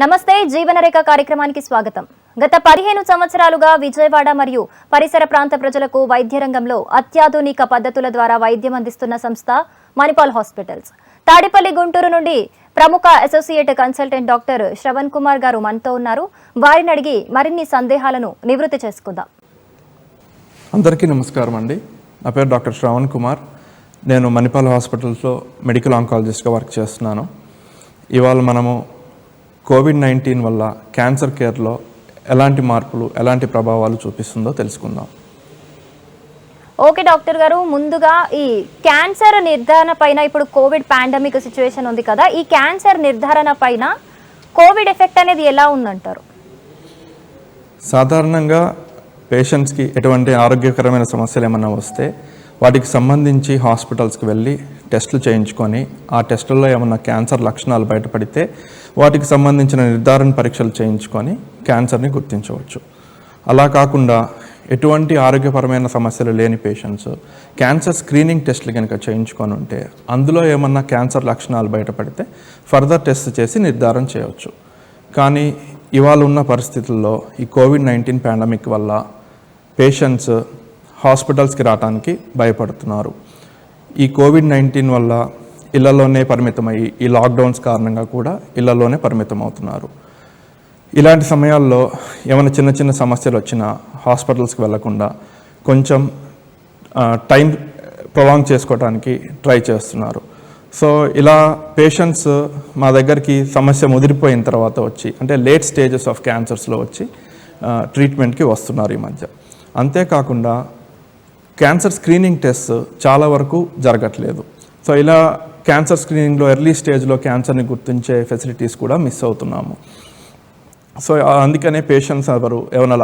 నమస్తే జీవనరేఖ కార్యక్రమానికి స్వాగతం. గత 15 సంవత్సరాలుగా విజయవాడ మరియు పరిసర ప్రాంత ప్రజలకు వైద్య రంగంలో అత్యాధునిక పద్ధతుల ద్వారా వైద్యం అందిస్తున్న సంస్థ మణిపాల్ హాస్పిటల్స్. తాడిపల్లి గుంటూరు నుండి ప్రముఖ associate consultant doctor Shravan Kumar గారు మనతో ఉన్నారు. వారిని అడిగి మరిన్ని సందేహాలను నివృత్తి చేసుకుందాం. అందరికీ నమస్కారం అండి. నా పేరు డాక్టర్ శ్రవణ్ కుమార్. నేను మణిపాల్ హాస్పిటల్స్లో మెడికల్ ఆంకాలజిస్ట్గా వర్క్ చేస్తున్నాను. ఇవాళ మనము కోవిడ్-19 వల్ల క్యాన్సర్ కేర్లో ఎలాంటి మార్పులు, ఎలాంటి ప్రభావాలు చూపిస్తుందో తెలుసుకుందాం. ఓకే డాక్టర్ గారు, ముందుగా ఈ క్యాన్సర్ నిర్ధారణ పైన ఇప్పుడు కోవిడ్ పాండమిక్ సిచ్యువేషన్ ఉంది కదా, ఈ క్యాన్సర్ నిర్ధారణ పైన కోవిడ్ ఎఫెక్ట్ అనేది ఎలా ఉందంటారు? సాధారణంగా పేషెంట్స్కి ఎటువంటి ఆరోగ్యకరమైన సమస్యలు ఏమైనా వస్తే వాటికి సంబంధించి హాస్పిటల్స్కి వెళ్ళి టెస్టులు చేయించుకొని ఆ టెస్టుల్లో ఏమన్నా క్యాన్సర్ లక్షణాలు బయటపడితే వాటికి సంబంధించిన నిర్ధారణ పరీక్షలు చేయించుకొని క్యాన్సర్ని గుర్తించవచ్చు. అలా కాకుండా ఎటువంటి ఆరోగ్యపరమైన సమస్యలు లేని పేషెంట్స్ క్యాన్సర్ స్క్రీనింగ్ టెస్టులు కనుక చేయించుకొని ఉంటే అందులో ఏమన్నా క్యాన్సర్ లక్షణాలు బయటపడితే ఫర్దర్ టెస్ట్ చేసి నిర్ధారణ చేయవచ్చు. కానీ ఇవాళ ఉన్న పరిస్థితుల్లో ఈ కోవిడ్-19 పాండమిక్ వల్ల పేషెంట్స్ హాస్పిటల్స్కి రావడానికి భయపడుతున్నారు. ఈ కోవిడ్-19 వల్ల ఇళ్లలోనే పరిమితమయ్యి ఈ లాక్డౌన్స్ కారణంగా కూడా ఇళ్లలోనే పరిమితం అవుతున్నారు. ఇలాంటి సమయాల్లో ఏమైనా చిన్న చిన్న సమస్యలు వచ్చినా హాస్పిటల్స్కి వెళ్లకుండా కొంచెం టైం ప్రొలాంగ్ చేసుకోవడానికి ట్రై చేస్తున్నారు. సో ఇలా పేషెంట్స్ మా దగ్గరికి సమస్య ముదిరిపోయిన తర్వాత వచ్చి, అంటే లేట్ స్టేజెస్ ఆఫ్ క్యాన్సర్స్లో వచ్చి ట్రీట్మెంట్కి వస్తున్నారు ఈ మధ్య. అంతేకాకుండా క్యాన్సర్ స్క్రీనింగ్ టెస్ట్ చాలా వరకు జరగట్లేదు. సో ఇలా క్యాన్సర్ స్క్రీనింగ్లో ఎర్లీ స్టేజ్లో క్యాన్సర్ని గుర్తించే ఫెసిలిటీస్ కూడా మిస్ అవుతున్నాము. సో అందుకనే పేషెంట్స్ ఏమైనా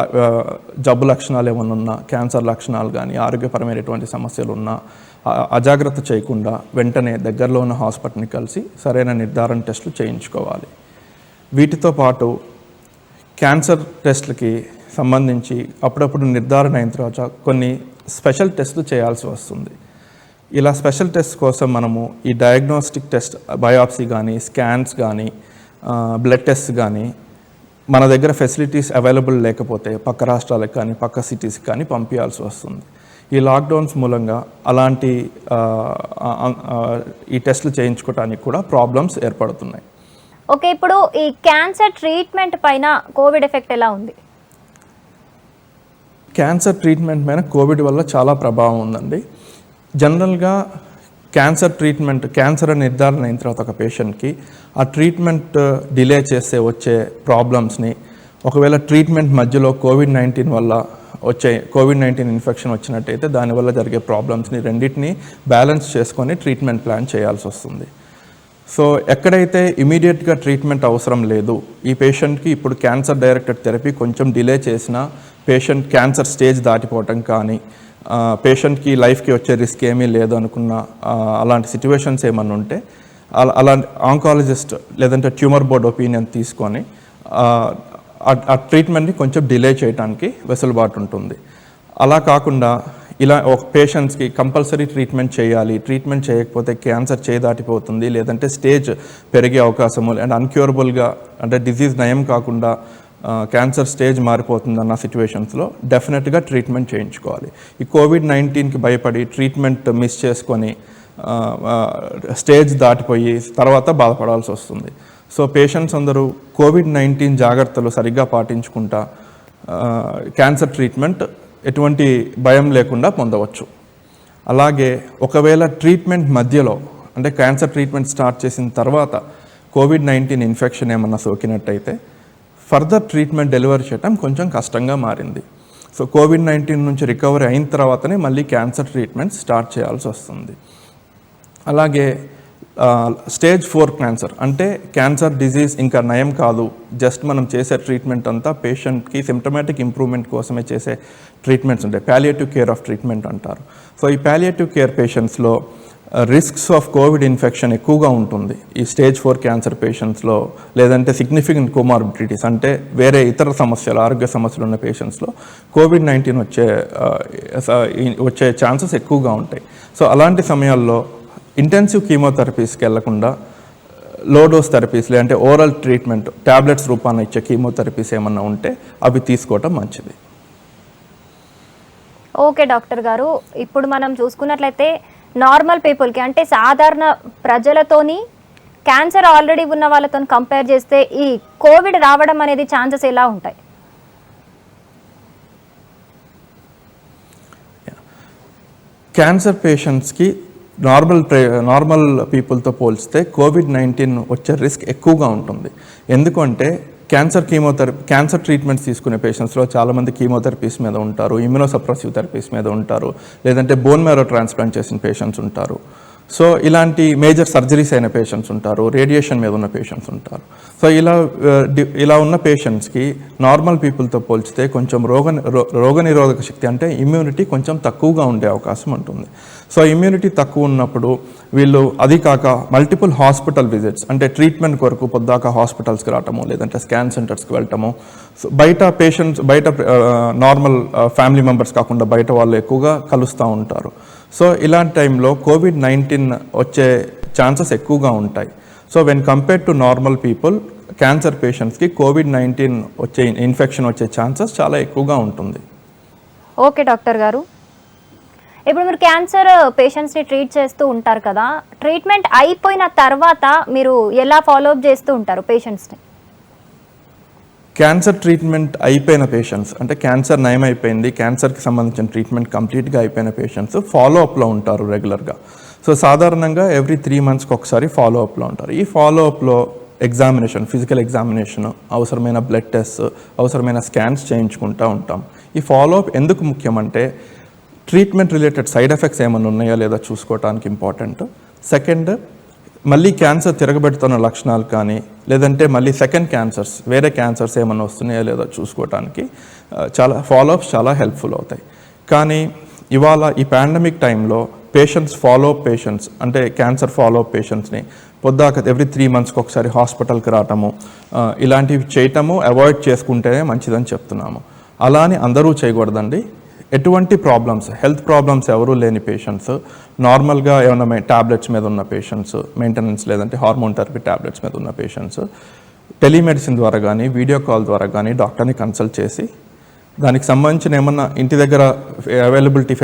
జబ్బు లక్షణాలు ఏమైనా ఉన్నా, క్యాన్సర్ లక్షణాలు కానీ ఆరోగ్యపరమైనటువంటి సమస్యలు ఉన్నా అజాగ్రత్త చేయకుండా వెంటనే దగ్గరలో ఉన్న హాస్పిటల్ని కలిసి సరైన నిర్ధారణ టెస్టులు చేయించుకోవాలి. వీటితో పాటు క్యాన్సర్ టెస్టులకి సంబంధించి అప్పుడప్పుడు నిర్ధారణ అయిన తర్వాత కొన్ని స్పెషల్ టెస్టులు చేయాల్సి వస్తుంది. ఇలా స్పెషల్ టెస్ట్ కోసం మనము ఈ డయాగ్నోస్టిక్ టెస్ట్, బయాప్సీ కానీ, స్కాన్స్ కానీ, బ్లడ్ టెస్ట్ కానీ మన దగ్గర ఫెసిలిటీస్ అవైలబుల్ లేకపోతే పక్క రాష్ట్రాలకు కానీ పక్క సిటీస్కి కానీ పంపించాల్సి వస్తుంది. ఈ లాక్డౌన్స్ మూలంగా అలాంటి ఈ టెస్టులు చేయించుకోవడానికి కూడా ప్రాబ్లమ్స్ ఏర్పడుతున్నాయి. ఓకే, ఇప్పుడు ఈ క్యాన్సర్ ట్రీట్మెంట్ పైన కోవిడ్ ఎఫెక్ట్ ఎలా ఉంది? క్యాన్సర్ ట్రీట్మెంట్ పైన కోవిడ్ వల్ల చాలా ప్రభావం ఉందండి. జనరల్గా క్యాన్సర్ ట్రీట్మెంట్, క్యాన్సర్ నిర్ధారణ అయిన తర్వాత ఒక పేషెంట్కి ఆ ట్రీట్మెంట్ డిలే చేస్తే వచ్చే ప్రాబ్లమ్స్ని, ఒకవేళ ట్రీట్మెంట్ మధ్యలో కోవిడ్-19 ఇన్ఫెక్షన్ వచ్చినట్టయితే దానివల్ల జరిగే ప్రాబ్లమ్స్ని రెండింటినీ బ్యాలెన్స్ చేసుకొని ట్రీట్మెంట్ ప్లాన్ చేయాల్సి వస్తుంది. సో ఎక్కడైతే ఇమీడియట్గా ట్రీట్మెంట్ అవసరం లేదు, ఈ పేషెంట్కి ఇప్పుడు క్యాన్సర్ డైరెక్టెడ్ థెరపీ కొంచెం డిలే చేసినా పేషెంట్ క్యాన్సర్ స్టేజ్ దాటిపోవటం కానీ, పేషెంట్కి లైఫ్కి వచ్చే రిస్క్ ఏమీ లేదు అనుకున్న అలాంటి సిచ్యువేషన్స్ ఏమన్నా ఉంటే అలాంటి ఆంకాలజిస్ట్ లేదంటే ట్యూమర్ బోర్డ్ ఒపీనియన్ తీసుకొని ఆ ట్రీట్మెంట్ని కొంచెం డిలే చేయడానికి వెసులుబాటు ఉంటుంది. అలా కాకుండా ఇలా ఒక పేషెంట్స్కి కంపల్సరీ ట్రీట్మెంట్ చేయాలి, ట్రీట్మెంట్ చేయకపోతే క్యాన్సర్ దాటిపోతుంది, లేదంటే స్టేజ్ పెరిగే అవకాశము అండ్ అన్క్యూరబుల్గా, అంటే డిజీజ్ నయం కాకుండా క్యాన్సర్ స్టేజ్ మారిపోతుందన్న సిచ్యువేషన్స్లో డెఫినెట్గా ట్రీట్మెంట్ చేయించుకోవాలి. ఈ కోవిడ్-19కి భయపడి ట్రీట్మెంట్ మిస్ చేసుకొని స్టేజ్ దాటిపోయి తర్వాత బాధపడాల్సి వస్తుంది. సో పేషెంట్స్ అందరూ కోవిడ్-19 జాగ్రత్తలు సరిగ్గా పాటించుకుంటా క్యాన్సర్ ట్రీట్మెంట్ ఎటువంటి భయం లేకుండా పొందవచ్చు. అలాగే ఒకవేళ ట్రీట్మెంట్ మధ్యలో, అంటే క్యాన్సర్ ట్రీట్మెంట్ స్టార్ట్ చేసిన తర్వాత కోవిడ్-19 ఇన్ఫెక్షన్ ఏమన్నా సోకినట్టయితే ఫర్దర్ ట్రీట్మెంట్ డెలివరీ చేయడం కొంచెం కష్టంగా మారింది. సో కోవిడ్-19 నుంచి రికవరీ అయిన తర్వాతనే మళ్ళీ క్యాన్సర్ ట్రీట్మెంట్ స్టార్ట్ చేయాల్సి వస్తుంది. అలాగే స్టేజ్ 4 క్యాన్సర్, అంటే క్యాన్సర్ డిజీజ్ ఇంకా నయం కాదు, జస్ట్ మనం చేసే ట్రీట్మెంట్ అంతా పేషెంట్కి సిమ్టమాటిక్ ఇంప్రూవ్మెంట్ కోసమే చేసే ట్రీట్మెంట్స్ ఉంటాయి, ప్యాలియేటివ్ కేర్ ఆఫ్ ట్రీట్మెంట్ అంటారు. సో ఈ ప్యాలియేటివ్ కేర్ పేషెంట్స్లో రిస్క్స్ ఆఫ్ కోవిడ్ ఇన్ఫెక్షన్ ఎక్కువగా ఉంటుంది. ఈ స్టేజ్ 4 క్యాన్సర్ పేషెంట్స్లో, లేదంటే సిగ్నిఫికెంట్ కోమార్బిడిటీస్, అంటే వేరే ఇతర సమస్యలు, ఆరోగ్య సమస్యలు ఉన్న పేషెంట్స్లో కోవిడ్-19 వచ్చే ఛాన్సెస్ ఎక్కువగా ఉంటాయి. సో అలాంటి సమయాల్లో ఇంటెన్సివ్ కీమోథెరపీస్కి వెళ్లకుండా లో డోస్ థెరపీస్ లేదంటే ఓరల్ ట్రీట్మెంట్ ట్యాబ్లెట్స్ రూపాన ఇచ్చే కీమోథెరపీస్ ఏమన్నా ఉంటే అవి తీసుకోవటం మంచిది. ఓకే డాక్టర్ గారు, ఇప్పుడు మనం చూసుకున్నట్లయితే నార్మల్ పీపుల్కి అంటే సాధారణ ప్రజలతోని క్యాన్సర్ ఆల్రెడీ ఉన్న వాళ్ళతో కంపేర్ చేస్తే ఈ కోవిడ్ రావడం అనేది ఛాన్సెస్ ఎలా ఉంటాయి? క్యాన్సర్ పేషెంట్స్కి నార్మల్ పీపుల్తో పోల్చితే కోవిడ్-19 వచ్చే రిస్క్ ఎక్కువగా ఉంటుంది. ఎందుకంటే క్యాన్సర్ ట్రీట్మెంట్స్ తీసుకునే పేషెంట్స్లో చాలామంది కీమోథెరపీస్ మీద ఉంటారు, ఇమ్యునోసప్రెసివ్ థెరపీస్ మీద ఉంటారు, లేదంటే బోన్ మ్యారో ట్రాన్స్ప్లాంట్ చేసిన పేషెంట్స్ ఉంటారు. సో ఇలాంటి మేజర్ సర్జరీస్ అయిన పేషెంట్స్ ఉంటారు, రేడియేషన్ మీద ఉన్న పేషెంట్స్ ఉంటారు. సో ఇలా ఉన్న పేషెంట్స్కి నార్మల్ పీపుల్తో పోల్చితే కొంచెం రోగనిరోధక శక్తి అంటే ఇమ్యూనిటీ కొంచెం తక్కువగా ఉండే అవకాశం ఉంటుంది. సో ఇమ్యూనిటీ తక్కువ ఉన్నప్పుడు వీళ్ళు అది కాక మల్టిపుల్ హాస్పిటల్ విజిట్స్ అంటే ట్రీట్మెంట్ కొరకు పొద్దాక హాస్పిటల్స్కి రావటము, లేదంటే స్కాన్ సెంటర్స్కి వెళ్ళటము, సో బయట నార్మల్ ఫ్యామిలీ మెంబర్స్ కాకుండా బయట వాళ్ళు ఎక్కువగా కలుస్తూ ఉంటారు. సో ఇలాంటి టైంలో కోవిడ్-19 వచ్చే ఛాన్సెస్ ఎక్కువగా ఉంటాయి. So when compare to normal people, cancer పేషెంట్స్కి కోవిడ్-19 ఇన్ఫెక్షన్ వచ్చే ఛాన్సెస్ చాలా ఎక్కువగా ఉంటుంది. ఓకే డాక్టర్ గారు, ఇప్పుడు మీరు క్యాన్సర్ పేషెంట్స్ని ట్రీట్ చేస్తూ ఉంటారు కదా, ట్రీట్మెంట్ అయిపోయిన తర్వాత మీరు ఎలా ఫాలోఅప్ చేస్తూ ఉంటారు పేషెంట్స్ని? క్యాన్సర్ ట్రీట్మెంట్ అయిపోయిన పేషెంట్స్ అంటే క్యాన్సర్ నయం అయిపోయింది, క్యాన్సర్కి సంబంధించిన ట్రీట్మెంట్ కంప్లీట్గా అయిపోయిన పేషెంట్స్ ఫాలోఅప్లో ఉంటారు రెగ్యులర్గా. సో సాధారణంగా ఎవ్రీ 3 monthsకి ఒకసారి ఫాలోఅప్లో ఉంటారు. ఈ ఫాలోఅప్లో ఎగ్జామినేషన్, ఫిజికల్ ఎగ్జామినేషన్, అవసరమైన బ్లడ్ టెస్ట్, అవసరమైన స్కాన్స్ చేయించుకుంటూ ఉంటాం. ఈ ఫాలోఅప్ ఎందుకు ముఖ్యమంటే ట్రీట్మెంట్ రిలేటెడ్ సైడ్ ఎఫెక్ట్స్ ఏమైనా ఉన్నాయా లేదా చూసుకోవడానికి ఇంపార్టెంట్. సెకండ్, మళ్ళీ క్యాన్సర్ తిరగబెడుతున్న లక్షణాలు కానీ లేదంటే మళ్ళీ సెకండ్ క్యాన్సర్స్ వేరే క్యాన్సర్స్ ఏమైనా వస్తున్నాయో లేదో చూసుకోవడానికి ఫాలోఅప్స్ చాలా హెల్ప్ఫుల్ అవుతాయి. కానీ ఇవాళ ఈ పాండమిక్ టైంలో పేషెంట్స్ అంటే క్యాన్సర్ ఫాలోఅప్ పేషెంట్స్ని పొద్దాక ఎవ్రీ 3 monthsకి ఒకసారి హాస్పిటల్కి రావటము, ఇలాంటివి చేయటము అవాయిడ్ చేసుకుంటేనే మంచిదని చెప్తున్నాము. అలా అని అందరూ చేయకూడదండి. ఎటువంటి ప్రాబ్లమ్స్, హెల్త్ ప్రాబ్లమ్స్ ఎవరూ లేని పేషెంట్స్, నార్మల్గా ఏమైనా ట్యాబ్లెట్స్ మీద ఉన్న పేషెంట్స్, మెయింటెనెన్స్ లేదంటే హార్మోన్ థెరపీ ట్యాబ్లెట్స్ మీద ఉన్న పేషెంట్స్ టెలిమెడిసిన్ ద్వారా కానీ వీడియో కాల్ ద్వారా కానీ డాక్టర్ని కన్సల్ట్ చేసి దానికి సంబంధించిన ఏమన్నా ఇంటి దగ్గర అవైలబిలిటీ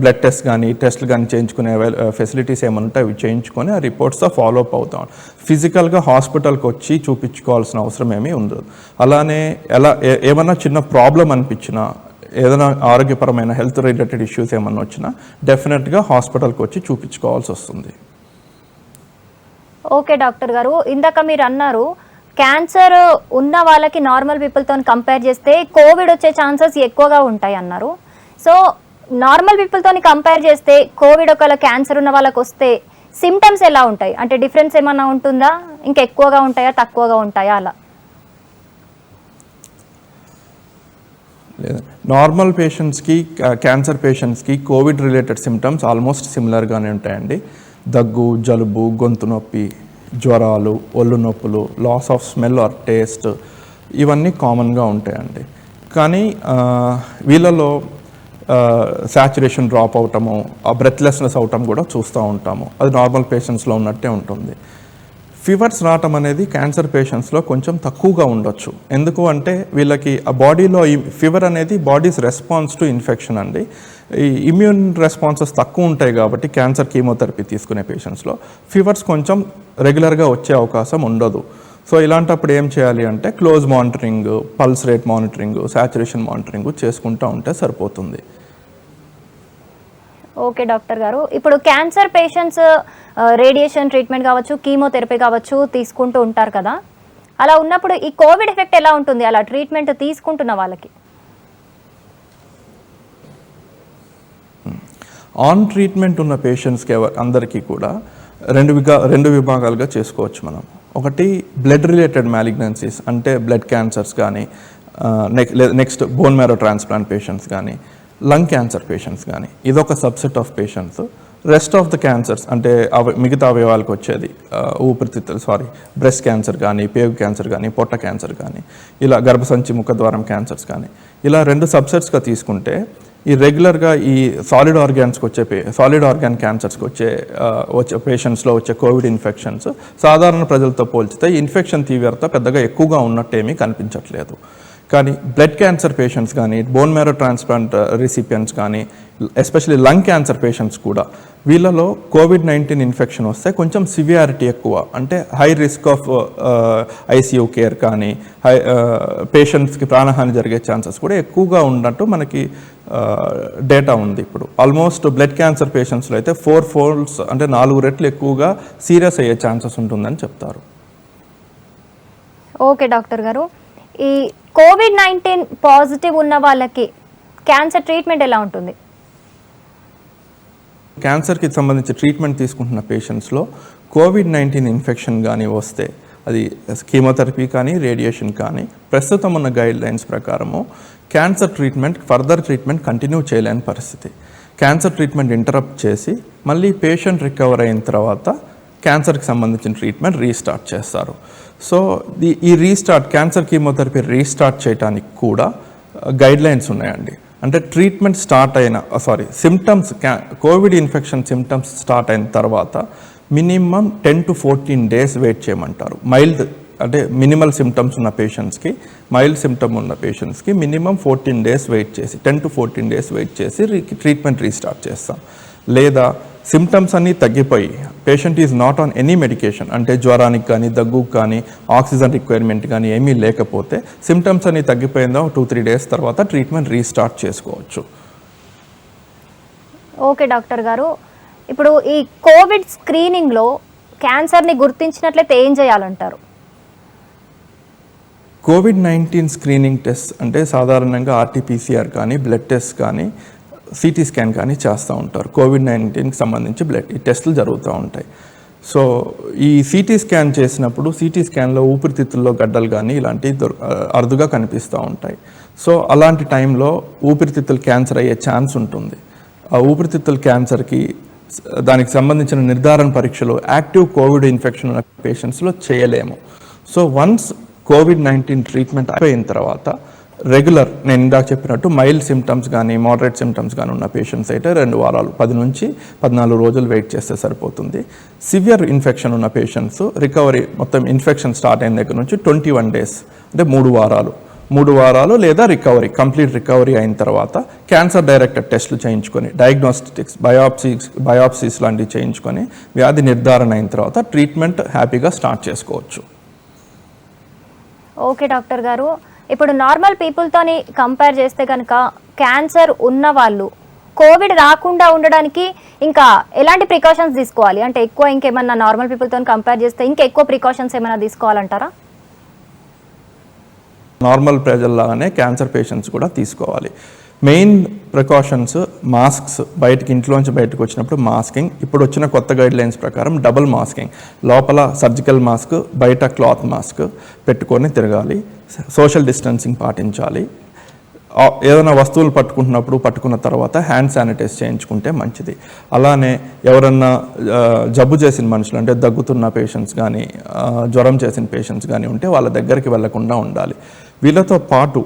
బ్లడ్ టెస్ట్ కానీ టెస్ట్లు కానీ చేయించుకునే ఫెసిలిటీస్ ఏమైనా ఉంటే అవి చేయించుకొని ఆ రిపోర్ట్స్తో ఫాలోఅప్ అవుతాం. ఫిజికల్గా హాస్పిటల్కి వచ్చి చూపించుకోవాల్సిన అవసరం ఏమీ ఉండదు. అలానే ఏమన్నా చిన్న ప్రాబ్లం అనిపించినా, ఏదైనా ఆరోగ్యపరమైన హెల్త్ రిలేటెడ్ ఇష్యూస్ ఏమన్నా వచ్చినా డెఫినెట్గా హాస్పిటల్కి వచ్చి చూపించుకోవాల్సి వస్తుంది. ఓకే డాక్టర్ గారు, ఇందాక మీరు అన్నారు క్యాన్సర్ ఉన్న వాళ్ళకి నార్మల్ పీపుల్తో కంపేర్ చేస్తే కోవిడ్ వచ్చే ఛాన్సెస్ ఎక్కువగా ఉంటాయి అన్నారు. సో నార్మల్ పీపుల్తో కంపేర్ చేస్తే కోవిడ్ ఒకవేళ క్యాన్సర్ ఉన్న వాళ్ళకి వస్తే సిమ్టమ్స్ ఎలా ఉంటాయి? అంటే డిఫరెన్స్ ఏమన్నా ఉంటుందా? ఇంకా ఎక్కువగా ఉంటాయా, తక్కువగా ఉంటాయా? అలా లేదా నార్మల్ పేషెంట్స్కి క్యాన్సర్ పేషెంట్స్కి కోవిడ్ రిలేటెడ్ సిమ్టమ్స్ ఆల్మోస్ట్ సిమిలర్గానే ఉంటాయండి. దగ్గు, జలుబు, గొంతు నొప్పి, జ్వరాలు, ఒళ్ళు నొప్పులు, loss of smell or taste, ఇవన్నీ కామన్గా ఉంటాయండి. కానీ వీళ్ళలో సాచురేషన్ డ్రాప్ అవటము, బ్రెత్లెస్నెస్ అవటం కూడా చూస్తూ ఉంటాము. అది నార్మల్ పేషెంట్స్లో ఉన్నట్టే ఉంటుంది. ఫీవర్స్ రావటం అనేది క్యాన్సర్ పేషెంట్స్లో కొంచెం తక్కువగా ఉండొచ్చు. ఎందుకు అంటే వీళ్ళకి ఆ బాడీలో ఈ ఫీవర్ అనేది బాడీస్ రెస్పాన్స్ టు ఇన్ఫెక్షన్ అండి. ఈ ఇమ్యూన్ రెస్పాన్సెస్ తక్కువ ఉంటాయి కాబట్టి క్యాన్సర్ కీమోథెరపీ తీసుకునే పేషెంట్స్లో ఫీవర్స్ కొంచెం రెగ్యులర్గా వచ్చే అవకాశం ఉండదు. సో ఇలాంటప్పుడు ఏం చేయాలి అంటే close monitoring, pulse rate monitoring, saturation monitoring చేసుకుంటూ ఉంటే సరిపోతుంది. ఓకే డాక్టర్ గారు, ఇప్పుడు క్యాన్సర్ పేషెంట్స్ రేడియేషన్ ట్రీట్మెంట్ కావచ్చు, కీమోథెరపీ కావచ్చు తీసుకుంటూ ఉంటారు కదా, అలా ఉన్నప్పుడు ఈ కోవిడ్ ఎఫెక్ట్ ఎలా ఉంటుంది అలా ట్రీట్మెంట్ తీసుకుంటున్న వాళ్ళకి? ఆన్ ట్రీట్మెంట్ ఉన్న పేషెంట్స్కి అందరికీ కూడా రెండు విభాగాలుగా చేసుకోవచ్చు మనం. ఒకటి బ్లడ్ రిలేటెడ్ మ్యాలిగ్నెన్సీస్ అంటే బ్లడ్ క్యాన్సర్స్ కానీ, next bone marrow transplant patients కానీ, లంగ్ క్యాన్సర్ పేషెంట్స్ కానీ, ఇదొక subset of patients. Rest of the cancers అంటే మిగతా అవయవాలకు వచ్చేది బ్రెస్ట్ క్యాన్సర్ కానీ, పేగు క్యాన్సర్ కానీ, పొట్ట క్యాన్సర్ కానీ, ఇలా గర్భసంచి ముఖద్వారం క్యాన్సర్స్ కానీ, ఇలా 2 సబ్సెట్స్గా తీసుకుంటే ఈ రెగ్యులర్గా ఈ సాలిడ్ ఆర్గాన్ క్యాన్సర్స్కి వచ్చే పేషెంట్స్లో వచ్చే కోవిడ్ ఇన్ఫెక్షన్స్ సాధారణ ప్రజలతో పోల్చితే ఇన్ఫెక్షన్ తీవ్రత పెద్దగా ఎక్కువగా ఉన్నట్టేమీ కనిపించట్లేదు. కానీ బ్లడ్ క్యాన్సర్ పేషెంట్స్ కానీ, బోన్ మ్యారో ట్రాన్స్ప్లాంట్ రిసిపియెంట్స్ కానీ, ఎస్పెషల్లీ లంగ్ క్యాన్సర్ పేషెంట్స్ కూడా వీళ్ళలో COVID-19 ఇన్ఫెక్షన్ వస్తే కొంచెం సివియారిటీ ఎక్కువ, అంటే high risk of ICU care కానీ, పేషెంట్స్కి ప్రాణహాని జరిగే ఛాన్సెస్ కూడా ఎక్కువగా ఉన్నట్టు మనకి డేటా ఉంది. ఇప్పుడు ఆల్మోస్ట్ బ్లడ్ క్యాన్సర్ పేషెంట్స్లో అయితే 4 folds అంటే 4 రెట్లు ఎక్కువగా సీరియస్ అయ్యే ఛాన్సెస్ ఉంటుందని చెప్తారు. ఓకే డాక్టర్ గారు, ఈ COVID-19 పాజిటివ్ ఉన్న వాళ్ళకి క్యాన్సర్ ట్రీట్మెంట్ ఎలా ఉంటుంది? క్యాన్సర్కి సంబంధించి ట్రీట్మెంట్ తీసుకుంటున్న పేషెంట్స్లో COVID-19 ఇన్ఫెక్షన్ కానీ వస్తే అది కీమోథెరపీ కానీ, రేడియేషన్ కానీ, ప్రస్తుతం ఉన్న గైడ్ లైన్స్ ప్రకారము క్యాన్సర్ ఫర్దర్ ట్రీట్మెంట్ కంటిన్యూ చేయలేని పరిస్థితి. క్యాన్సర్ ట్రీట్మెంట్ ఇంటరప్ట్ చేసి మళ్ళీ పేషెంట్ రికవర్ అయిన తర్వాత క్యాన్సర్కి సంబంధించిన ట్రీట్మెంట్ రీస్టార్ట్ చేస్తారు. సో ఈ క్యాన్సర్ కీమోథెరపీ రీస్టార్ట్ చేయడానికి కూడా గైడ్ లైన్స్ ఉన్నాయండి. అంటే ట్రీట్మెంట్ స్టార్ట్ అయిన కోవిడ్ ఇన్ఫెక్షన్ సిమ్టమ్స్ స్టార్ట్ అయిన తర్వాత మినిమం 10 to 14 days వెయిట్ చేయమంటారు. అంటే మినిమల్ సిమ్టమ్స్ ఉన్న పేషెంట్స్కి, మైల్డ్ సిమ్టమ్ ఉన్న పేషెంట్స్కి మినిమం 14 days వెయిట్ చేసి 10 to 14 days వెయిట్ చేసి ట్రీట్మెంట్ రీస్టార్ట్ చేస్తాం. లేదా సిమ్టమ్స్ అన్నీ తగ్గిపోయి patient is not on any medication, అంటే జ్వరానికి కానీ, దగ్గుకు కానీ, ఆక్సిజన్ రిక్వైర్మెంట్ కానీ ఏమీ లేకపోతే సిమ్టమ్స్ అన్నీ తగ్గిపోయిందో 2-3 days తర్వాత ట్రీట్మెంట్ రీస్టార్ట్ చేసుకోవచ్చు. ఓకే డాక్టర్ గారు, ఇప్పుడు ఈ కోవిడ్ స్క్రీనింగ్లో క్యాన్సర్ని గుర్తించినట్లయితే ఏం చేయాలంటారు? COVID-19 స్క్రీనింగ్ టెస్ట్ అంటే సాధారణంగా RT-PCR కానీ, బ్లడ్ టెస్ట్ కానీ, CT స్కాన్ కానీ చేస్తూ ఉంటారు. COVID-19కి సంబంధించి ఈ టెస్టులు జరుగుతూ ఉంటాయి. సో ఈ CT స్కాన్ చేసినప్పుడు CT స్కాన్లో ఊపిరితిత్తుల్లో గడ్డలు కానీ ఇలాంటివి అరుదుగా కనిపిస్తూ ఉంటాయి. సో అలాంటి టైంలో ఊపిరితిత్తులు క్యాన్సర్ అయ్యే ఛాన్స్ ఉంటుంది. ఆ ఊపిరితిత్తుల క్యాన్సర్కి దానికి సంబంధించిన నిర్ధారణ పరీక్షలు యాక్టివ్ కోవిడ్ ఇన్ఫెక్షన్ ఉన్న పేషెంట్స్లో చేయలేము. సో వన్స్ COVID-19 ట్రీట్మెంట్ అయిపోయిన తర్వాత నేను ఇందాక చెప్పినట్టు మైల్డ్ సిమ్టమ్స్ కానీ, మోడరేట్ సిమ్టమ్స్ కానీ ఉన్న పేషెంట్స్ అయితే 2 వారాలు 10 నుంచి 14 రోజులు వెయిట్ చేస్తే సరిపోతుంది. సివియర్ ఇన్ఫెక్షన్ ఉన్న పేషెంట్స్ రికవరీ మొత్తం ఇన్ఫెక్షన్ స్టార్ట్ అయిన దగ్గర నుంచి 21 days అంటే 3 వారాలు లేదా కంప్లీట్ రికవరీ అయిన తర్వాత క్యాన్సర్ డైరెక్టెడ్ టెస్టులు చేయించుకొని, డయాగ్నోస్టిక్స్ బయాప్సీస్ లాంటివి చేయించుకొని వ్యాధి నిర్ధారణ అయిన తర్వాత ట్రీట్మెంట్ హ్యాపీగా స్టార్ట్ చేసుకోవచ్చు. ఓకే డాక్టర్ గారు, ఇప్పుడు నార్మల్ పీపుల్తోని కంపేర్ చేస్తే కనుక క్యాన్సర్ ఉన్న వాళ్ళు కోవిడ్ రాకుండా ఉండడానికి ఇంకా ఎలాంటి ప్రికాషన్స్ తీసుకోవాలి? అంటే ఎక్కువ ఇంకేమన్నా నార్మల్ పీపుల్తో కంపేర్ చేస్తే ఇంకా ఎక్కువ ప్రికాషన్స్ ఏమైనా తీసుకోవాలంటారా? నార్మల్ ప్రజల్లాగానే క్యాన్సర్ పేషెంట్స్ కూడా తీసుకోవాలి. మెయిన్ ప్రికాషన్స్ మాస్క్స్, ఇంట్లోంచి బయటకు వచ్చినప్పుడు మాస్కింగ్. ఇప్పుడు వచ్చిన కొత్త గైడ్ లైన్స్ ప్రకారం డబుల్ మాస్కింగ్, లోపల సర్జికల్ మాస్క్, బయట క్లాత్ మాస్క్ పెట్టుకొని తిరగాలి. సోషల్ డిస్టెన్సింగ్ పాటించాలి. ఏదైనా వస్తువులు పట్టుకున్న తర్వాత హ్యాండ్ శానిటైజ్ చేయించుకుంటే మంచిది. అలానే ఎవరన్నా జబ్బు చేసిన మనుషులు, అంటే దగ్గుతున్న పేషెంట్స్ కానీ, జ్వరం చేసిన పేషెంట్స్ కానీ ఉంటే వాళ్ళ దగ్గరికి వెళ్లకుండా ఉండాలి. వీళ్ళతో పాటు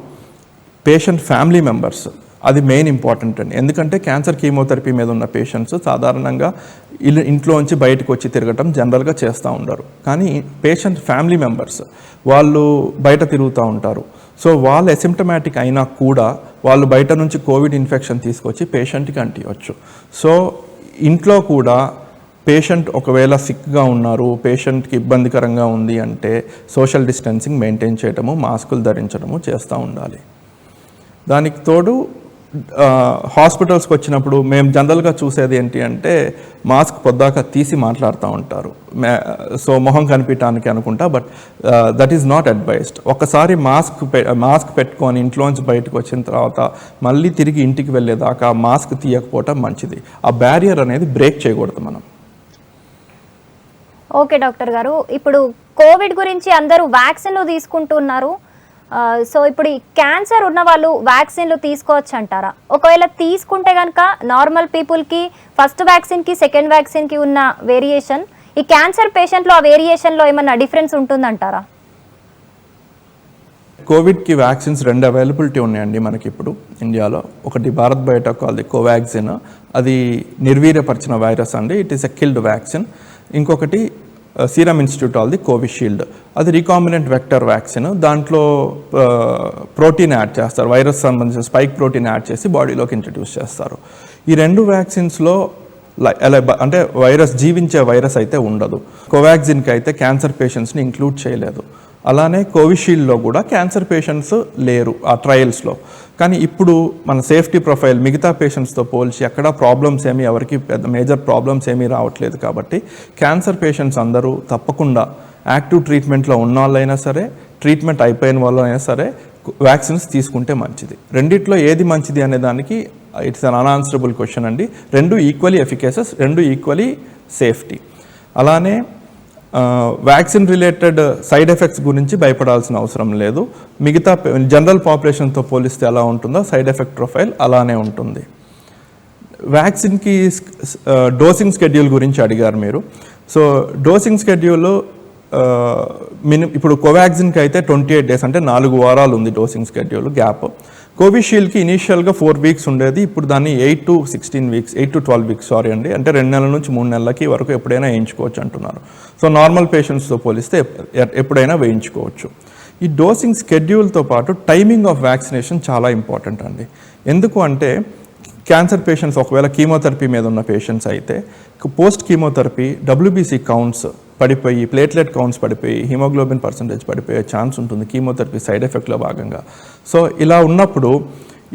పేషెంట్ ఫ్యామిలీ మెంబర్స్, అది మెయిన్ ఇంపార్టెంట్ అండి. ఎందుకంటే క్యాన్సర్ కీమోథెరపీ మీద ఉన్న పేషెంట్స్ సాధారణంగా ఇంట్లోంచి బయటకు వచ్చి తిరగటం జనరల్గా చేస్తూ ఉంటారు. కానీ పేషెంట్ ఫ్యామిలీ మెంబర్స్ వాళ్ళు బయట తిరుగుతూ ఉంటారు. సో వాళ్ళు అసిమ్టమాటిక్ అయినా కూడా వాళ్ళు బయట నుంచి కోవిడ్ ఇన్ఫెక్షన్ తీసుకొచ్చి పేషెంట్కి అంటివచ్చు. సో ఇంట్లో కూడా పేషెంట్ ఒకవేళ సిక్గా ఉన్నారు, పేషెంట్కి ఇబ్బందికరంగా ఉంది అంటే సోషల్ డిస్టెన్సింగ్ మెయింటైన్ చేయడము, మాస్కులు ధరించడము చేస్తూ ఉండాలి. దానికి తోడు హాస్పిటల్స్కి వచ్చినప్పుడు మేము జనరల్గా చూసేది ఏంటి అంటే మాస్క్ పొద్దాక తీసి మాట్లాడుతూ ఉంటారు. సో మొహం కనిపించడానికి అనుకుంటా, but that is not advised. ఒకసారి మాస్క్ పెట్టుకొని ఇంట్లోంచి బయటకు వచ్చిన తర్వాత మళ్ళీ తిరిగి ఇంటికి వెళ్ళేదాకా మాస్క్ తీయకపోవటం మంచిది. ఆ బ్యారియర్ అనేది బ్రేక్ చేయకూడదు మనం. ఓకే డాక్టర్ గారు, ఇప్పుడు కోవిడ్ గురించి అందరూ వ్యాక్సిన్లు తీసుకుంటున్నారు. సో ఇప్పుడు ఈ క్యాన్సర్ ఉన్న వాళ్ళు వ్యాక్సిన్లు తీసుకోవచ్చు అంటారా? ఒకవేళ తీసుకుంటే కనుక నార్మల్ పీపుల్కి ఫస్ట్ వ్యాక్సిన్కి సెకండ్ వ్యాక్సిన్కి ఉన్న వేరియేషన్, ఈ క్యాన్సర్ పేషెంట్లో ఆ వేరియేషన్లో ఏమన్నా డిఫరెన్స్ ఉంటుందంటారా? కోవిడ్కి వ్యాక్సిన్స్ 2 అవైలబిలిటీ ఉన్నాయండి మనకి ఇప్పుడు ఇండియాలో. ఒకటి భారత్ బయోటెక్ వాళ్ళది కోవాక్సిన్, అది నిర్వీర్యపరిచిన వైరస్ అండి, it is a killed vaccine. ఇంకొకటి సీరమ్ ఇన్స్టిట్యూట్ వాళ్ళది కోవిషీల్డ్, అది రీకాంబినెంట్ వెక్టర్ వ్యాక్సిన్. దాంట్లో ప్రోటీన్ యాడ్ చేస్తారు, వైరస్ సంబంధించిన స్పైక్ ప్రోటీన్ యాడ్ చేసి బాడీలోకి ఇంట్రడ్యూస్ చేస్తారు. ఈ 2 వ్యాక్సిన్స్లో అంటే వైరస్ జీవించే వైరస్ అయితే ఉండదు. కోవాక్సిన్కి అయితే క్యాన్సర్ పేషెంట్స్ని ఇంక్లూడ్ చేయలేదు. అలానే కోవిషీల్డ్లో కూడా క్యాన్సర్ పేషెంట్స్ లేరు ఆ ట్రయల్స్లో. కానీ ఇప్పుడు మన సేఫ్టీ ప్రొఫైల్ మిగతా పేషెంట్స్తో పోల్చి ఎక్కడా ప్రాబ్లమ్స్ ఏమీ, ఎవరికి పెద్ద మేజర్ ప్రాబ్లమ్స్ ఏమీ రావట్లేదు. కాబట్టి క్యాన్సర్ పేషెంట్స్ అందరూ తప్పకుండా యాక్టివ్ ట్రీట్మెంట్లో ఉన్న వాళ్ళైనా సరే, ట్రీట్మెంట్ అయిపోయిన వాళ్ళైనా సరే వ్యాక్సిన్స్ తీసుకుంటే మంచిది. రెండిట్లో ఏది మంచిది అనే దానికి ఇట్స్ అన్ అన్ఆన్సరబుల్ క్వశ్చన్ అండి. 2 ఈక్వలీ ఎఫికేసెస్, 2 ఈక్వలీ సేఫ్టీ. అలానే వ్యాక్సిన్ రిలేటెడ్ సైడ్ ఎఫెక్ట్స్ గురించి భయపడాల్సిన అవసరం లేదు. మిగతా జనరల్ పాపులేషన్తో పోలిస్తే ఎలా ఉంటుందో సైడ్ ఎఫెక్ట్ ప్రొఫైల్ అలానే ఉంటుంది. వ్యాక్సిన్కి డోసింగ్ స్కెడ్యూల్ గురించి అడిగారు మీరు. సో డోసింగ్ స్కెడ్యూల్ ఇప్పుడు కోవాక్సిన్కి అయితే 28 డేస్, అంటే 4 వారాలు ఉంది డోసింగ్ స్కెడ్యూల్ గ్యాప్. కోవిషీల్డ్కి ఇనీషియల్గా 4 వీక్స్ ఉండేది, ఇప్పుడు దాన్ని 8 to 12 వీక్స్ అండి, అంటే 2 నెలల నుంచి 3 నెలలకి వరకు ఎప్పుడైనా వేయించుకోవచ్చు అంటున్నారు. సో నార్మల్ పేషెంట్స్తో పోలిస్తే ఎప్పుడైనా వేయించుకోవచ్చు. ఈ డోసింగ్ స్కెడ్యూల్తో పాటు టైమింగ్ ఆఫ్ వ్యాక్సినేషన్ చాలా ఇంపార్టెంట్ అండి. ఎందుకు అంటే క్యాన్సర్ పేషెంట్స్ ఒకవేళ కీమోథెరపీ మీద ఉన్న పేషెంట్స్ అయితే పోస్ట్ కీమోథెరపీ WBC కౌంట్స్ పడిపోయి, ప్లేట్లెట్ కౌంట్స్ పడిపోయి, హిమోగ్లోబిన్ పర్సంటేజ్ పడిపోయే ఛాన్స్ ఉంటుంది కీమోథెరపీ సైడ్ ఎఫెక్ట్లో భాగంగా. సో ఇలా ఉన్నప్పుడు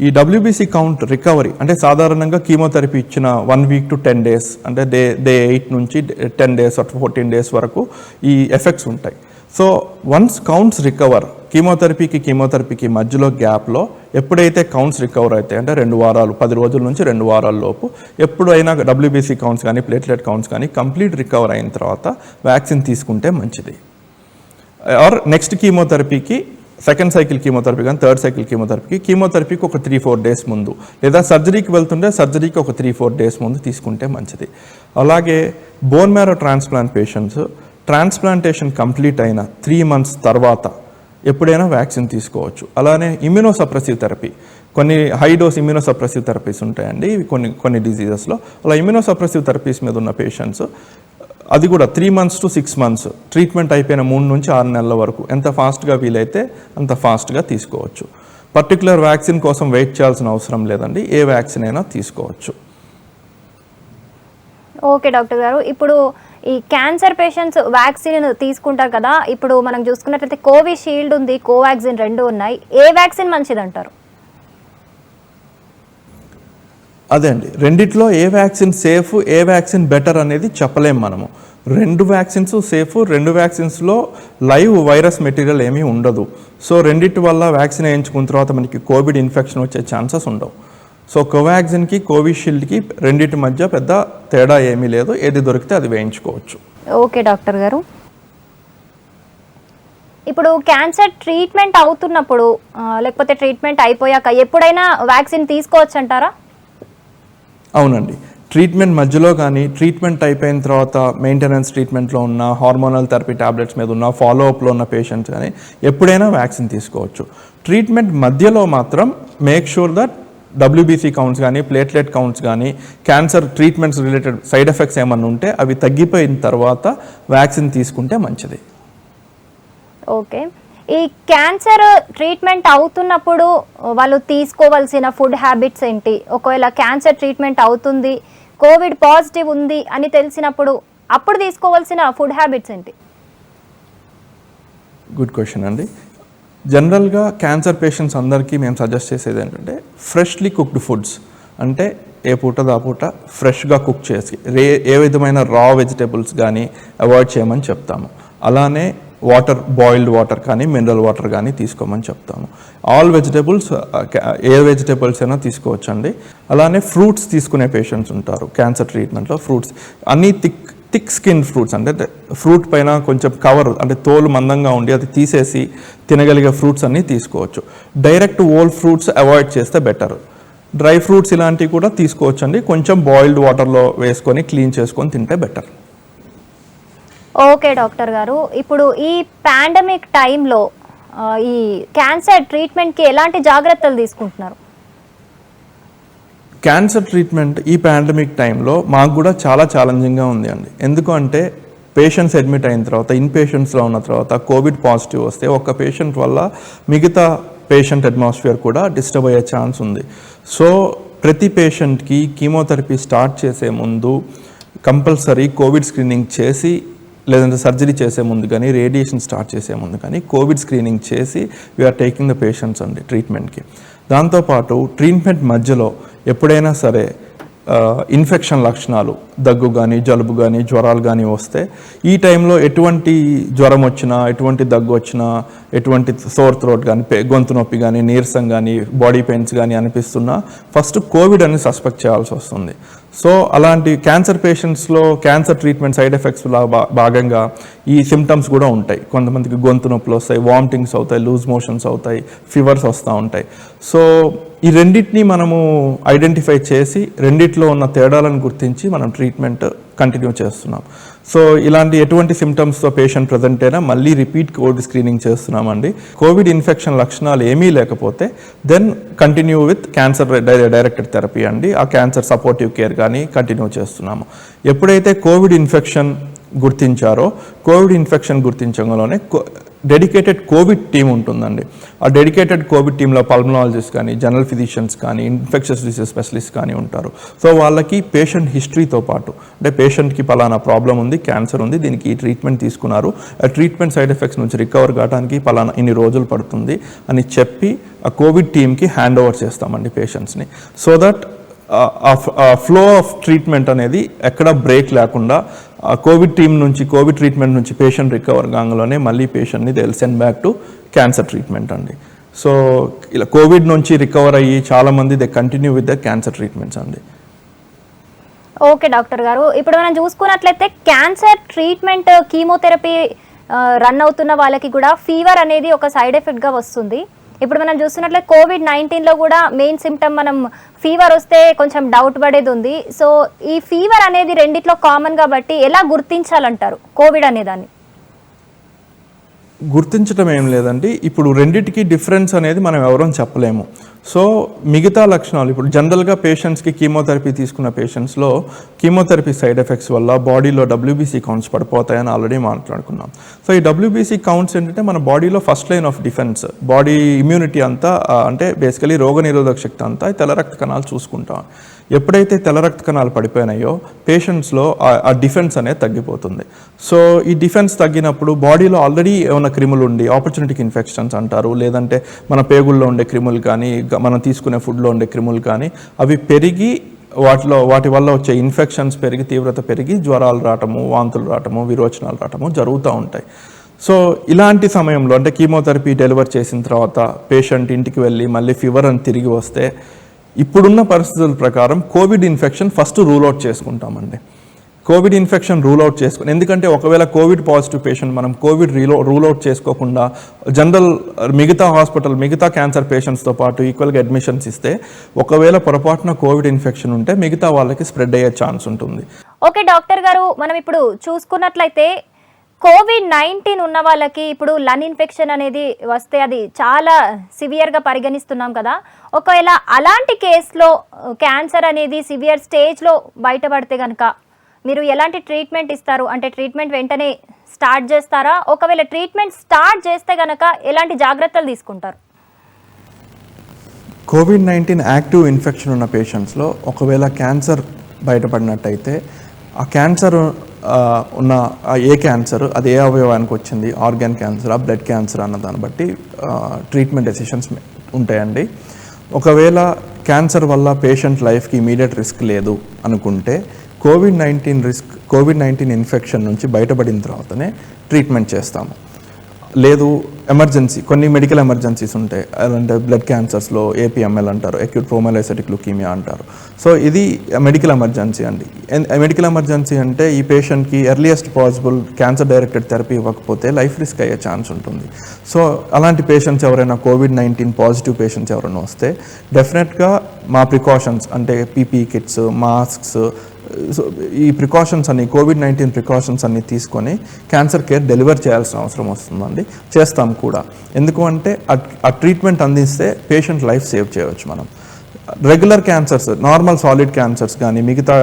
ఈ WBC కౌంట్ రికవరీ, అంటే సాధారణంగా కీమోథెరపీ ఇచ్చిన 1 week to 10 days, అంటే డే 8 నుంచి 10 days or 14 days వరకు ఈ ఎఫెక్ట్స్ ఉంటాయి. సో వన్స్ కౌంట్స్ రికవర్, కీమోథెరపీకి మధ్యలో గ్యాప్లో ఎప్పుడైతే కౌంట్స్ రికవర్ అయితే, అంటే 2 వారాలు, 10 రోజుల నుంచి 2 వారాల లోపు ఎప్పుడైనా WBC కౌంట్స్ కానీ ప్లేట్లెట్ కౌంట్స్ కానీ కంప్లీట్ రికవర్ అయిన తర్వాత వ్యాక్సిన్ తీసుకుంటే మంచిది. ఆర్ నెక్స్ట్ కీమోథెరపీకి, సెకండ్ సైకిల్ కీమోథెరపీ కానీ థర్డ్ సైకిల్ కీమోథెరపీకి ఒక 3-4 days ముందు, లేదా సర్జరీకి వెళ్తుంటే సర్జరీకి ఒక 3-4 days ముందు తీసుకుంటే మంచిది. అలాగే bone marrow transplant patients transplantation complete అయిన 3 months తర్వాత ఎప్పుడైనా వ్యాక్సిన్ తీసుకోవచ్చు. అలానే ఇమ్యూనోసప్రెసివ్ థెరపీ, కొన్ని హై డోస్ ఇమ్యూనోసప్రెసివ్ థెరపీస్ ఉంటాయండి కొన్ని డిజీజెస్లో. అలా ఇమ్యూనోసప్రెసివ్ థెరపీస్ మీద ఉన్న పేషెంట్స్ అది కూడా 3 months to 6 months, ట్రీట్మెంట్ అయిపోయిన 3 నుంచి 6 నెలల వరకు ఎంత ఫాస్ట్గా వీలైతే అంత ఫాస్ట్గా తీసుకోవచ్చు. పర్టికులర్ వ్యాక్సిన్ కోసం వెయిట్ చేయాల్సిన అవసరం లేదండి, ఏ వ్యాక్సిన్ అయినా తీసుకోవచ్చు. ఓకే డాక్టర్ గారు, ఇప్పుడు ఈ క్యాన్సర్ పేషెంట్స్ వ్యాక్సిన్ తీసుకుంటారు కదా, ఇప్పుడు మనం చూసుకున్నట్లయితే కోవిషీల్డ్ ఉంది, కోవాక్సిన్ 2 ఉన్నాయి, ఏ వ్యాక్సిన్ మంచిది అంటారు? అదే అండి, రెండిట్లో ఏ వ్యాక్సిన్ సేఫ్, ఏ వ్యాక్సిన్ బెటర్ అనేది చెప్పలేం మనము. 2 వ్యాక్సిన్స్ సేఫ్, 2 వ్యాక్సిన్స్లో లైవ్ వైరస్ మెటీరియల్ ఏమీ ఉండదు. సో రెండిటి వల్ల వ్యాక్సిన్ వేయించుకున్న తర్వాత మనకి కోవిడ్ ఇన్ఫెక్షన్ వచ్చే ఛాన్సెస్ ఉండవు. సో కోవాక్సిన్కి కోవిషీల్డ్కి రెండింటి మధ్య పెద్ద తేడా ఏమీ లేదు, ఏది దొరికితే అది వేయించుకోవచ్చు. ఓకే డాక్టర్ గారు, ఇప్పుడు క్యాన్సర్ ట్రీట్మెంట్ అవుతున్నప్పుడు లేకపోతే ట్రీట్మెంట్ అయిపోయాక ఎప్పుడైనా వ్యాక్సిన్ తీసుకోవచ్చు అంటారా? అవునండి, ట్రీట్మెంట్ మధ్యలో కానీ ట్రీట్మెంట్ అయిపోయిన తర్వాత మెయింటెనెన్స్ ట్రీట్మెంట్లో ఉన్న, హార్మోనల్ థెరపీ టాబ్లెట్స్ మీద ఉన్న, ఫాలోఅప్లో ఉన్న పేషెంట్స్ కానీ ఎప్పుడైనా వ్యాక్సిన్ తీసుకోవచ్చు. ట్రీట్మెంట్ మధ్యలో మాత్రం make sure that WBC counts కానీ ప్లేట్లెట్ కౌంట్స్ కానీ cancer treatments related side effects ఏమన్నా ఉంటే అవి తగ్గిపోయిన తర్వాత వ్యాక్సిన్ తీసుకుంటే మంచిది. ఓకే, ఈ క్యాన్సర్ ట్రీట్మెంట్ అవుతున్నప్పుడు వాళ్ళు తీసుకోవాల్సిన ఫుడ్ హ్యాబిట్స్ ఏంటి? ఒకవేళ క్యాన్సర్ ట్రీట్మెంట్ అవుతుంది, కోవిడ్ పాజిటివ్ ఉంది అని తెలిసినప్పుడు అప్పుడు తీసుకోవాల్సిన ఫుడ్ హ్యాబిట్స్ ఏంటి? గుడ్ క్వశ్చన్ అండి. జనరల్గా క్యాన్సర్ పేషెంట్స్ అందరికీ మేము సజెస్ట్ చేసేది ఏంటంటే ఫ్రెష్లీ కుక్డ్ ఫుడ్స్, అంటే ఏ పూటది ఆ పూట ఫ్రెష్గా కుక్ చేసి ఏ విధమైన రా వెజిటేబుల్స్ కానీ అవాయిడ్ చేయమని చెప్తాము. అలానే బాయిల్డ్ వాటర్ కానీ మినరల్ వాటర్ కానీ తీసుకోమని చెప్తాము. ఆల్ వెజిటేబుల్స్, ఏ వెజిటేబుల్స్ అయినా తీసుకోవచ్చండి. అలానే ఫ్రూట్స్ తీసుకునే పేషెంట్స్ ఉంటారు క్యాన్సర్ ట్రీట్మెంట్లో. ఫ్రూట్స్ అన్నీ థిక్ స్కిన్ ఫ్రూట్స్, అంటే ఫ్రూట్ పైన కొంచెం కవర్, అంటే తోలు మందంగా ఉండి అది తీసేసి తినగలిగే ఫ్రూట్స్ అన్నీ తీసుకోవచ్చు. డైరెక్ట్ హోల్ ఫ్రూట్స్ అవాయిడ్ చేస్తే బెటర్. డ్రై ఫ్రూట్స్ ఇలాంటివి కూడా తీసుకోవచ్చండి, కొంచెం బాయిల్డ్ వాటర్లో వేసుకొని క్లీన్ చేసుకొని తింటే బెటర్. ఓకే డాక్టర్ గారు, ఇప్పుడు ఈ పాండమిక్ టైంలో ఈ క్యాన్సర్ ట్రీట్మెంట్కి ఎలాంటి జాగ్రత్తలు తీసుకుంటున్నారు? క్యాన్సర్ ట్రీట్మెంట్ ఈ పాండమిక్ టైంలో మాకు కూడా చాలా ఛాలెంజింగ్గా ఉంది అండి. ఎందుకు అంటే పేషెంట్స్ అడ్మిట్ అయిన తర్వాత ఇన్ పేషెంట్స్లో ఉన్న తర్వాత కోవిడ్ పాజిటివ్ వస్తే ఒక్క పేషెంట్ వల్ల మిగతా పేషెంట్ అట్మాస్ఫియర్ కూడా డిస్టర్బ్ అయ్యే ఛాన్స్ ఉంది. సో ప్రతి పేషెంట్కి కీమోథెరపీ స్టార్ట్ చేసే ముందు కంపల్సరీ కోవిడ్ స్క్రీనింగ్ చేసి, లేదంటే సర్జరీ చేసే ముందు కానీ రేడియేషన్ స్టార్ట్ చేసే ముందు కానీ కోవిడ్ స్క్రీనింగ్ చేసి వీఆర్ టేకింగ్ ద పేషెంట్స్ అండి ట్రీట్మెంట్కి. దాంతోపాటు ట్రీట్మెంట్ మధ్యలో ఎప్పుడైనా సరే ఇన్ఫెక్షన్ లక్షణాలు, దగ్గు కానీ జలుబు కానీ జ్వరాలు కానీ వస్తే ఈ టైంలో ఎటువంటి జ్వరం వచ్చినా, ఎటువంటి దగ్గు వచ్చినా, ఎటువంటి సోర్ థ్రోట్ కానీ, గొంతు నొప్పి కానీ, నీరసం కానీ, బాడీ పెయిన్స్ కానీ అనిపిస్తున్నా ఫస్ట్ కోవిడ్ అని సస్పెక్ట్ చేయాల్సి వస్తుంది. సో అలాంటి క్యాన్సర్ పేషెంట్స్లో క్యాన్సర్ ట్రీట్మెంట్ సైడ్ ఎఫెక్ట్స్ భాగంగా ఈ సిమ్టమ్స్ కూడా ఉంటాయి. కొంతమందికి గొంతు నొప్పులు వస్తాయి, వామిటింగ్స్ అవుతాయి, లూజ్ మోషన్స్ అవుతాయి, ఫీవర్స్ వస్తూ ఉంటాయి. సో ఈ రెండింటిని మనము ఐడెంటిఫై చేసి రెండిట్లో ఉన్న తేడాలను గుర్తించి మనం ట్రీట్మెంట్ కంటిన్యూ చేస్తున్నాం. సో ఇలాంటి ఎటువంటి సిమ్టమ్స్తో పేషెంట్ ప్రజెంట్ అయినా మళ్ళీ రిపీట్ కోవిడ్ స్క్రీనింగ్ చేస్తున్నామండి. కోవిడ్ ఇన్ఫెక్షన్ లక్షణాలు ఏమీ లేకపోతే then continue with cancer directed therapy అండి. ఆ క్యాన్సర్ సపోర్టివ్ కేర్ కానీ కంటిన్యూ చేస్తున్నాము. ఎప్పుడైతే కోవిడ్ ఇన్ఫెక్షన్ గుర్తించారో కోవిడ్ ఇన్ఫెక్షన్ గుర్తించడంలోనే డెడికేటెడ్ కోవిడ్ టీమ్ ఉంటుందండి. ఆ డెడికేటెడ్ కోవిడ్ టీంలో పల్మనాలజిస్ట్ కానీ, జనరల్ ఫిజిషియన్స్ కానీ, ఇన్ఫెక్షస్ డిసీజ్ స్పెషలిస్ట్ కానీ ఉంటారు. సో వాళ్ళకి పేషెంట్ హిస్టరీతో పాటు, అంటే పేషెంట్కి పలానా ప్రాబ్లం ఉంది, క్యాన్సర్ ఉంది, దీనికి ఈ ట్రీట్మెంట్ తీసుకున్నారు, ఆ ట్రీట్మెంట్ సైడ్ ఎఫెక్ట్స్ నుంచి రికవర్ కావడానికి పలానా ఇన్ని రోజులు పడుతుంది అని చెప్పి ఆ కోవిడ్ టీమ్కి హ్యాండ్ ఓవర్ చేస్తామండి పేషెంట్స్ని. So that flow of treatment అనేది ఎక్కడ బ్రేక్ లేకుండా కోవిడ్ టీమ్ నుంచి, కోవిడ్ ట్రీట్మెంట్ నుంచి పేషెంట్ రికవర్ కాగానే మళ్ళీ పేషెంట్ని they will send back to cancer treatment అండి. సో ఇలా కోవిడ్ నుంచి రికవర్ అయ్యి చాలామంది they continue with the cancer treatments అండి. ఓకే డాక్టర్ గారు, ఇప్పుడు మనం చూసుకున్నట్లయితే క్యాన్సర్ ట్రీట్మెంట్ కీమోథెరపీ రన్ అవుతున్న వాళ్ళకి కూడా ఫీవర్ అనేది ఒక సైడ్ ఎఫెక్ట్గా వస్తుంది. ఇప్పుడు మనం చూస్తున్నట్లయితే కోవిడ్-19లో కూడా మెయిన్ సిమ్టమ్ మనం ఫీవర్ వస్తే కొంచెం డౌట్ పడేది ఉంది. సో ఈ ఫీవర్ అనేది రెండిట్లో కామన్ కాబట్టి ఎలా గుర్తించాలంటారు కోవిడ్ అనేదాన్ని? గుర్తించడం ఏం లేదండి. ఇప్పుడు రెండిటికి డిఫరెన్స్ అనేది మనం ఎవరూ చెప్పలేము. సో మిగతా లక్షణాలు ఇప్పుడు జనరల్గా పేషెంట్స్కి కీమోథెరపీ తీసుకున్న పేషెంట్స్లో కీమోథెరపీ సైడ్ ఎఫెక్ట్స్ వల్ల బాడీలో WBC కౌంట్స్ పడిపోతాయని ఆల్రెడీ మాట్లాడుకున్నాం. సో ఈ WBC కౌంట్స్ ఏంటంటే మన బాడీలో first line of defence, body immunity అంతా, అంటే బేసికలీ రోగనిరోధక శక్తి అంతా తెల్ల రక్త కణాలు చూసుకుంటాం. ఎప్పుడైతే తెల్ల రక్త కణాలు పడిపోయినాయో పేషెంట్స్లో ఆ డిఫెన్స్ అనేది తగ్గిపోతుంది. సో ఈ డిఫెన్స్ తగ్గినప్పుడు బాడీలో ఆల్రెడీ ఏమైనా క్రిములు ఉండి, ఆపర్చునిటీకి ఇన్ఫెక్షన్స్ అంటారు, లేదంటే మన పేగుల్లో ఉండే క్రిములు కానీ, మనం తీసుకునే ఫుడ్లో ఉండే క్రిములు కానీ అవి పెరిగి వాటి వల్ల వచ్చే ఇన్ఫెక్షన్స్ పెరిగి, తీవ్రత పెరిగి జ్వరాలు రావటము, వాంతులు రావటము, విరోచనాలు రావటము జరుగుతూ ఉంటాయి. సో ఇలాంటి సమయంలో అంటే కీమోథెరపీ డెలివర్ చేసిన తర్వాత పేషెంట్ ఇంటికి వెళ్ళి మళ్ళీ ఫీవర్ అని తిరిగి వస్తే ఇప్పుడున్న పరిస్థితుల ప్రకారం Covid infection first rule out చేసుకుంటామండి. కోవిడ్ ఇన్ఫెక్షన్ రూల్ అవుట్ చేసుకుని, ఎందుకంటే ఒకవేళ కోవిడ్ పాజిటివ్ పేషెంట్ మనం కోవిడ్ రూల్ అవుట్ చేసుకోకుండా జనరల్ మిగతా క్యాన్సర్ పేషెంట్స్తో పాటు ఈక్వల్గా అడ్మిషన్స్ ఇస్తే ఒకవేళ పొరపాటున కోవిడ్ ఇన్ఫెక్షన్ ఉంటే మిగతా వాళ్ళకి స్ప్రెడ్ అయ్యే ఛాన్స్ ఉంటుంది. ఓకే డాక్టర్ గారు, మనం ఇప్పుడు చూసుకున్నట్లయితే కోవిడ్-19 ఉన్న వాళ్ళకి ఇప్పుడు లంగ్ ఇన్ఫెక్షన్ అనేది వస్తే అది చాలా సివియర్గా పరిగణిస్తున్నాం కదా. ఒకవేళ అలాంటి కేసులో క్యాన్సర్ అనేది సివియర్ స్టేజ్లో బయటపడితే కనుక మీరు ఎలాంటి ట్రీట్మెంట్ ఇస్తారు? అంటే ట్రీట్మెంట్ వెంటనే స్టార్ట్ చేస్తారా? ఒకవేళ ట్రీట్మెంట్ స్టార్ట్ చేస్తే కనుక ఎలాంటి జాగ్రత్తలు తీసుకుంటారు? కోవిడ్-19 యాక్టివ్ ఇన్ఫెక్షన్ ఉన్న పేషెంట్స్లో ఒకవేళ క్యాన్సర్ బయటపడినట్టయితే ఆ క్యాన్సర్ ఉన్న ఏ క్యాన్సర్, అది ఏ అవయవానికి వచ్చింది, ఆర్గాన్ క్యాన్సరా, బ్లడ్ క్యాన్సర్ అన్న దాన్ని బట్టి ట్రీట్మెంట్ డెసిషన్స్ ఉంటాయండి. ఒకవేళ క్యాన్సర్ వల్ల పేషెంట్ లైఫ్కి ఇమీడియట్ రిస్క్ లేదు అనుకుంటే కోవిడ్-19 ఇన్ఫెక్షన్ నుంచి బయటపడిన తర్వాతనే ట్రీట్మెంట్ చేస్తాము. లేదు ఎమర్జెన్సీ, కొన్ని మెడికల్ ఎమర్జెన్సీస్ ఉంటాయి, అంటే బ్లడ్ క్యాన్సర్స్లో APML అంటారు, అక్యూట్ ప్రోమోలైసిటిక్ లుకీమియా అంటారు. సో ఇది మెడికల్ ఎమర్జెన్సీ అండి. మెడికల్ ఎమర్జెన్సీ అంటే ఈ పేషెంట్కి earliest possible cancer directed therapy ఇవ్వకపోతే లైఫ్ రిస్క్ అయ్యే ఛాన్స్ ఉంటుంది. సో అలాంటి పేషెంట్స్ ఎవరైనా కోవిడ్-19 పాజిటివ్ పేషెంట్స్ ఎవరైనా వస్తే డెఫినెట్గా మా ప్రికాషన్స్ అంటే PPE కిట్స్, మాస్క్స్, సో ఈ ప్రికాషన్స్ అన్ని COVID-19 ప్రికాషన్స్ అన్ని తీసుకొని క్యాన్సర్ కేర్ డెలివర్ చేయాల్సిన అవసరం వస్తుందండి. చేస్తాం కూడా. ఎందుకు అంటే ఆ ట్రీట్మెంట్ అందిస్తే పేషెంట్ లైఫ్ సేవ్ చేయవచ్చు మనం. Regular cancers, normal solid cancers కానీ, మిగతా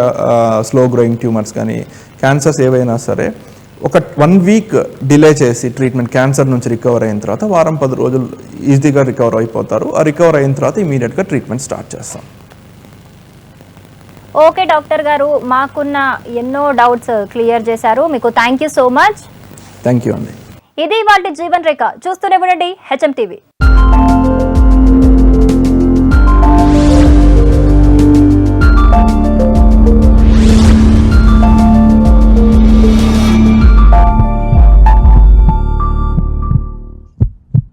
స్లో గ్రోయింగ్ ట్యూమర్స్ కానీ, క్యాన్సర్స్ ఏవైనా సరే ఒక 1 వీక్ డిలే చేసి ట్రీట్మెంట్ క్యాన్సర్ నుంచి రికవర్ అయిన తర్వాత వారం 10 రోజులు ఈజీగా రికవర్ అయిపోతారు. ఆ రికవర్ అయిన తర్వాత ఇమీడియట్గా ట్రీట్మెంట్ స్టార్ట్ చేస్తాం. ఓకే డాక్టర్ గారు, మాకున్న ఎన్నో డౌట్స్ క్లియర్ చేశారు. మీకు thank you so much. Thank you అండి. ఇది ఇవాల్టి జీవన్ రేఖ. చూస్తూనే ఉండండి HM TV.